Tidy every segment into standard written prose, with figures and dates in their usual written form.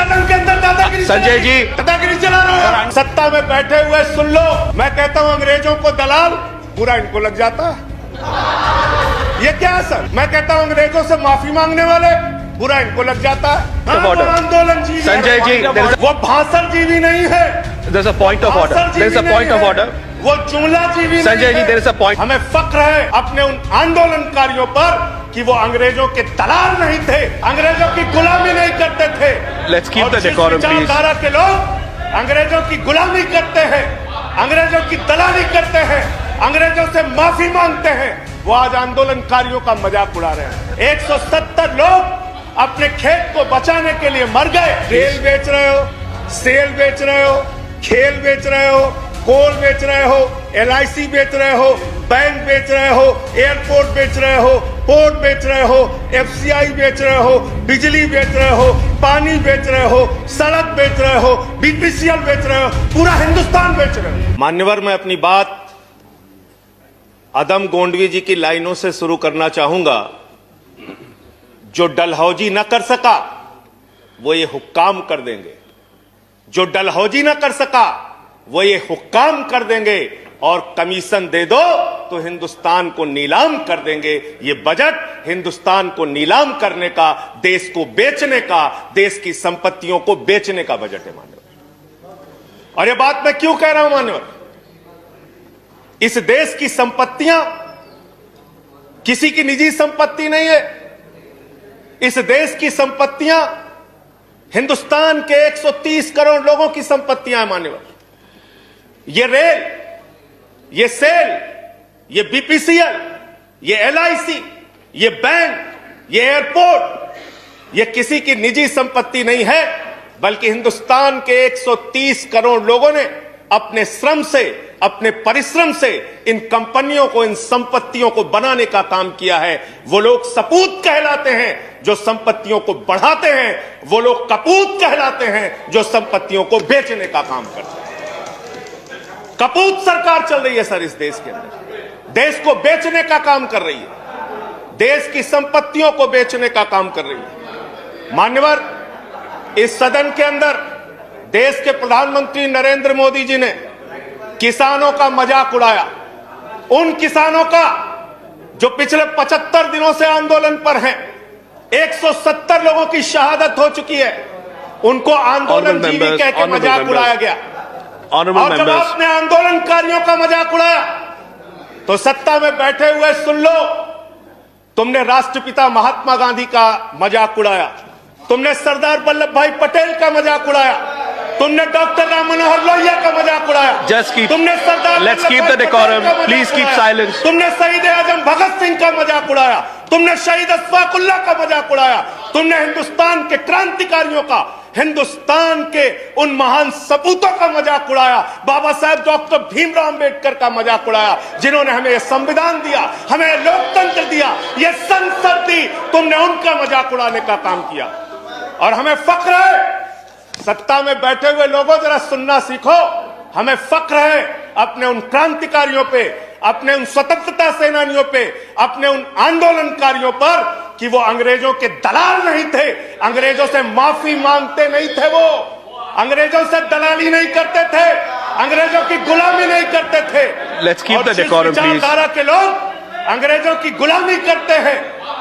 सदन के अंदर दादागिरी संजय जी दादागिरी चला रहे हो। सत्ता में बैठे हुए सुन लो, मैं कहता हूं अंग्रेजों को दलाल, पूरा इनको लग जाता है। ये क्या है सर? मैं कहता हूं अंग्रेजों से माफी मांगने वाले, पूरा इनको लग जाता है। आंदोलन जीवी संजय जी, वो भाषण जीवी नहीं है। There's a point of order. There's a point of order. वो जुमला जीवी Sanjay ji, there is a point. हमें फक्र है अपने उन आंदोलनकारियों पर कि वो अंग्रेजों के दलाल नहीं थे, अंग्रेजों की गुलामी नहीं करते थे। Let's keep the decorum, please. विचारधारा के लोग अंग्रेजों की गुलामी करते हैं, अंग्रेजों की दलाली करते हैं, अंग्रेजों से माफी मांगते हैं, वो आज आंदोलनकारियों का मजाक उड़ा रहे हैं। 170 लोग अपने खेत को बचाने के लिए मर गए। रेल बेच रहे हो, सेल बेच रहे हो, खेल बेच रहे हो, कोल बेच रहे हो, LIC बेच रहे हो, बैंक बेच रहे हो, एयरपोर्ट बेच रहे हो, पोर्ट बेच रहे हो, FCI बेच रहे हो, बिजली बेच रहे हो, पानी बेच रहे हो, सड़क बेच रहे हो, BPCL बेच रहे हो, पूरा हिंदुस्तान बेच रहे हो। मान्यवर, मैं अपनी बात अदम गोंडवी जी की लाइनों से शुरू करना चाहूंगा। जो डलहौजी न कर सका वो ये हुक्काम कर देंगे, जो डलहौजी न कर सका वो ये हुक्काम कर देंगे, और कमीशन दे दो तो हिंदुस्तान को नीलाम कर देंगे। ये बजट हिंदुस्तान को नीलाम करने का, देश को बेचने का, देश की संपत्तियों को बेचने का बजट है मान्यवर। और ये बात मैं क्यों कह रहा हूं मान्यवर? इस देश की संपत्तियां किसी की निजी संपत्ति नहीं है। इस देश की संपत्तियां हिंदुस्तान के 130 करोड़ लोगों की संपत्तियां हैं मान्यवर। ये रेल, ये सेल, ये BPCL, ये LIC, ये बैंक, ये एयरपोर्ट, ये किसी की निजी संपत्ति नहीं है, बल्कि हिंदुस्तान के 130 करोड़ लोगों ने अपने श्रम से, अपने परिश्रम से इन कंपनियों को, इन संपत्तियों को बनाने का काम किया है। वो लोग सपूत कहलाते हैं जो संपत्तियों को बढ़ाते हैं, वो लोग कपूत कहलाते हैं जो संपत्तियों को बेचने का काम करते हैं। कपूत सरकार चल रही है सर इस देश के अंदर, देश को बेचने का काम कर रही है, देश की संपत्तियों को बेचने का काम कर रही है। मान्यवर, इस सदन के अंदर देश के प्रधानमंत्री नरेंद्र मोदी जी ने किसानों का मजाक उड़ाया। उन किसानों का जो पिछले 75 दिनों से आंदोलन पर हैं, 170 लोगों की शहादत हो चुकी है, उनको आंदोलन जीवी कह के मजाक उड़ाया गया। और जब आपने आंदोलनकारियों का मजाक उड़ाया तो सत्ता में बैठे हुए सुन लो, तुमने राष्ट्रपिता महात्मा गांधी का मजाक उड़ाया, तुमने सरदार वल्लभ भाई पटेल का मजाक उड़ाया, तुमने डॉक्टर राम मनोहर लोहिया का मजाक उड़ाया, तुमने सरदार let's keep the decorum, please keep silence, तुमने शहीद आजम भगत सिंह का मजाक उड़ाया, तुमने शहीद अशफाकुल्लाह का मजाक उड़ाया, तुमने हिंदुस्तान के क्रांतिकारियों का, हिंदुस्तान के उन महान सपूतों का मजाक उड़ाया, बाबा साहेब डॉक्टर भीमराव अंबेडकर का मजाक उड़ाया, जिन्होंने हमें संविधान दिया, हमें लोकतंत्र दिया, ये संसद दी, तुमने उनका मजाक उड़ाने का काम किया। और हमें फक्र है, सत्ता में बैठे हुए लोगों जरा सुनना सीखो, हमें फक्र है अपने उन क्रांतिकारियों पे, अपने उन स्वतंत्रता सेनानियों पे, अपने उन आंदोलनकारियों पर कि वो अंग्रेजों के दलाल नहीं थे, अंग्रेजों से माफी मांगते नहीं थे, वो अंग्रेजों से दलाली नहीं करते थे, अंग्रेजों की गुलामी नहीं करते थे। Let's keep the decorum please. विचारधारा के लोग अंग्रेजों की गुलामी करते हैं,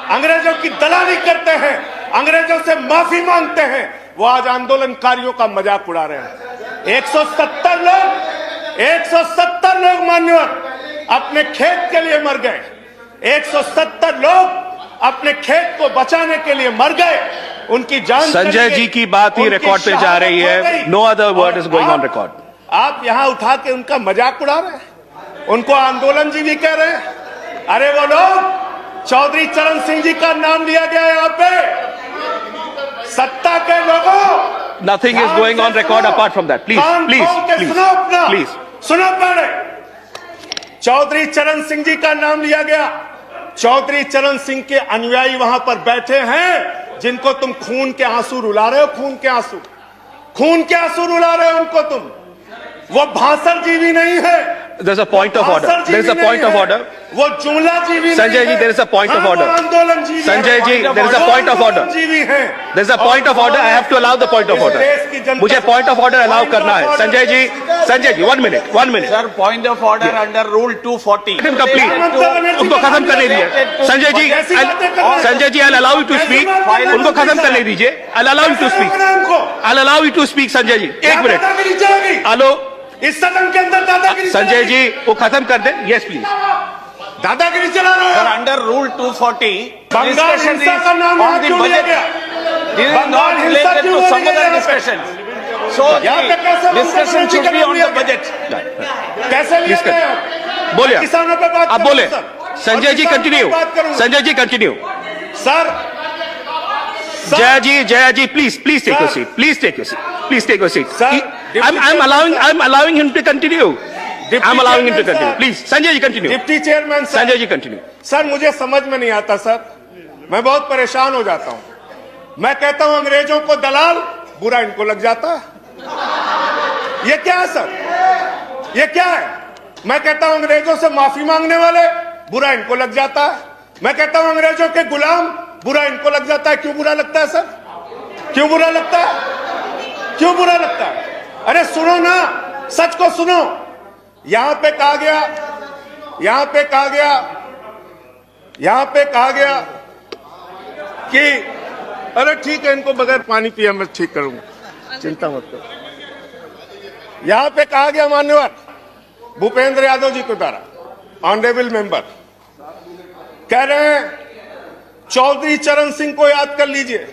अंग्रेजों की दलाली करते हैं, अंग्रेजों से माफी मांगते हैं, वो आज आंदोलनकारियों का मजाक उड़ा रहे हैं। 170 लोग मान्यवर अपने खेत के लिए मर गए, 170 लोग अपने खेत को बचाने के लिए मर गए, उनकी जान। संजय जी की बात ही रिकॉर्ड पे जा रही है, no other word is going on record. आप यहां उठा के उनका मजाक उड़ा रहे हैं, उनको आंदोलन जीवी कह रहे हैं। अरे वो लोग, चौधरी चरण सिंह जी का नाम लिया गया यहाँ पे, सत्ता के लोगों, nothing is going on record apart from that, please please please सुनो। पहले चौधरी चरण सिंह जी का नाम लिया गया, चौधरी चरण सिंह के अनुयायी वहां पर बैठे हैं, जिनको तुम खून के आंसू रुला रहे हो, खून के आंसू रुला रहे हो उनको तुम। वो भाषण जीवी नहीं है, There's a point of order. भाषण There's a जीवी point नहीं of है। order. वो जुमला जीवी संजय नहीं जी, है। there is a point of हाँ, order. वो आंदोलन जीवी संजय है। जी, there is a point of order. आंदोलन जीवी है। There's a point of order. I have to allow the point of इस order. देश की जनता- मुझे point of order allow Point करना of है। order। Sanjay ji, 1 minute, 1 minute. Sir, point of order under Rule 240. Let him complete. उनको खत्म करने दीजिए। संजय जी, कैसी बातें कर रहे हैं? Sanjay ji, I'll allow you to speak. उनको खत्म करने दीजिए। I'll allow you to speak. I'll allow you to speak, Sanjay ji. 1 minute. दादागिरी चलेगी हेलो, इस सदन के अंदर दादागिरी संजय चलेगी? जी, वो खत्म कर दें। Yes, please. दादागिरी चला रहे Sir, हो under Rule 240, बंगाल discussion हिंसा का नाम on यहाँ the क्यों लिया budget. गया? This is बंगाल not हिंसा related क्यों to some लिया other गया? discussions. So यहाँ पे कैसे the discussion should be on the budget. कैसे लिया Please गया? बोलिए। किसानों पे बात आप करूं, बोले। सर। संजय और जी, किसानों कंटिन्यू। पे बात करूं। Sanjay ji, continue. Sir Jaya ji, please take your Sir. seat. Please take your seat. Please take your seat. Sir, I'm allowing him to continue. I'm allowing him to Chairman, continue. sir. Please, Sanjay ji, continue. Deputy chairman sir Sanjay ji, continue. Sir मुझे समझ में नहीं आता sir, मैं बहुत परेशान हो जाता हूं। मैं कहता हूं अंग्रेजों को दलाल, बुरा इनको लग जाता है। ये क्या है सर? ये क्या है? मैं कहता हूं अंग्रेजों से माफी मांगने वाले, बुरा इनको लग जाता है। मैं कहता हूं अंग्रेजों के गुलाम, बुरा इनको लग जाता है। क्यों बुरा लगता है सर? क्यों बुरा लगता है? क्यों बुरा लगता है? अरे सुनो ना, सच को सुनो। यहां पे कहा गया कि अरे ठीक है, इनको बगैर पानी पिया मैं ठीक करूंगा, चिंता मत करो। यहां पे कहा गया मान्यवर भूपेंद्र यादव जी के द्वारा, ऑनरेबल मेंबर कह रहे हैं चौधरी चरण सिंह को याद कर लीजिए,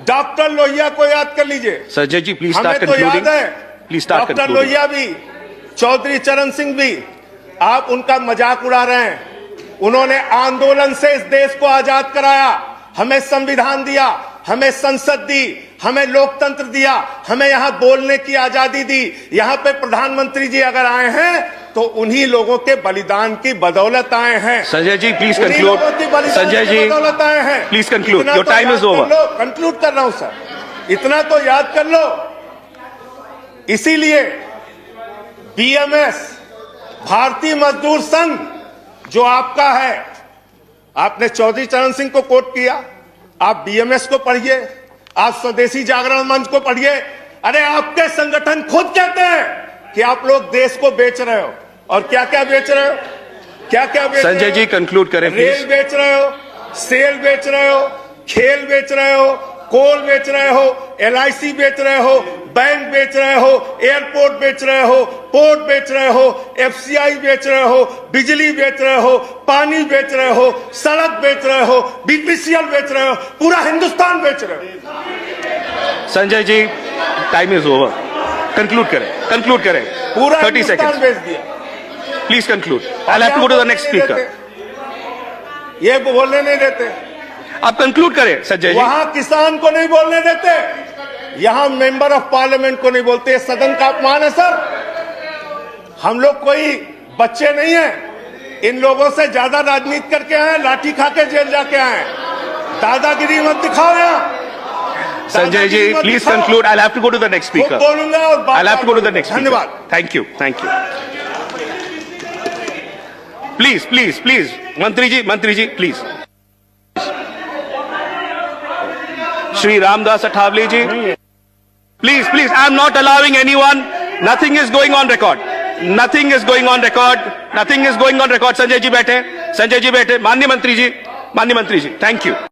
डॉक्टर लोहिया को याद कर लीजिए। Sanjay ji, please हमें start तो concluding. याद है Please start doctor concluding. Lohia भी, चौधरी चरण सिंह भी, आप उनका मजाक उड़ा रहे हैं। उन्होंने आंदोलन से इस देश को आजाद कराया, हमें संविधान दिया, हमें संसद दी, हमें लोकतंत्र दिया, हमें यहां बोलने की आजादी दी। यहां पे प्रधानमंत्री जी अगर आए हैं तो उन्हीं लोगों के बलिदान की बदौलत आए हैं। Sanjay ji, please उन्हीं conclude. लोगों की बलिदान Sanjay की ji, बदौलत आए हैं। please conclude. इतना Your तो time याद is over. कर लो, कंक्लूड कर रहा हूं सर, इतना तो याद कर लो। इसीलिए बीएमएस, भारतीय मजदूर संघ जो आपका है, आपने चौधरी चरण सिंह को कोट किया, आप बीएमएस को पढ़िए, आप स्वदेशी जागरण मंच को पढ़िए। अरे आपके संगठन खुद कहते हैं कि आप लोग देश को बेच रहे हो। और क्या क्या बेच रहे हो? क्या क्या बेच रहे हो? संजय जी, conclude करें, रेल please. बेच रहे हो, सेल बेच रहे हो, खेल बेच रहे हो, कोल बेच रहे हो, एलआईसी बेच रहे हो, बैंक बेच रहे हो, एयरपोर्ट बेच रहे हो, पोर्ट बेच रहे हो, एफसीआई बेच रहे हो, बिजली बेच रहे हो, पानी बेच रहे हो, सड़क बेच रहे हो, बीपीसीएल बेच रहे हो, पूरा हिंदुस्तान बेच रहे हो। Sanjay ji, time is over. Conclude करें. पूरा 30 हिंदुस्तान seconds. बेच दिया। Please conclude. I'll have to go to the next speaker. ये बोलने नहीं देते, आप conclude करें, संजय जी. वहां किसान को नहीं बोलने देते, यहां मेंबर ऑफ पार्लियामेंट को नहीं बोलते। ये सदन का अपमान है सर। हम लोग कोई बच्चे नहीं हैं, इन लोगों से ज्यादा राजनीति करके आए, लाठी खा के जेल जाके आए। दादागिरी मत दिखाओ यहाँ। Sanjay ji, दादागिरी मत please दिखाओ। conclude. I'll have to go to the next speaker. वो बोलूंगा और बात I'll have to go to the next speaker. धन्यवाद। Thank you. Please. मंत्री जी, please. Shri Ramdas Athavale ji. Please. I'm not allowing anyone. Nothing is going on record. Sanjay ji बैठे. माननीय मंत्री जी. Thank you.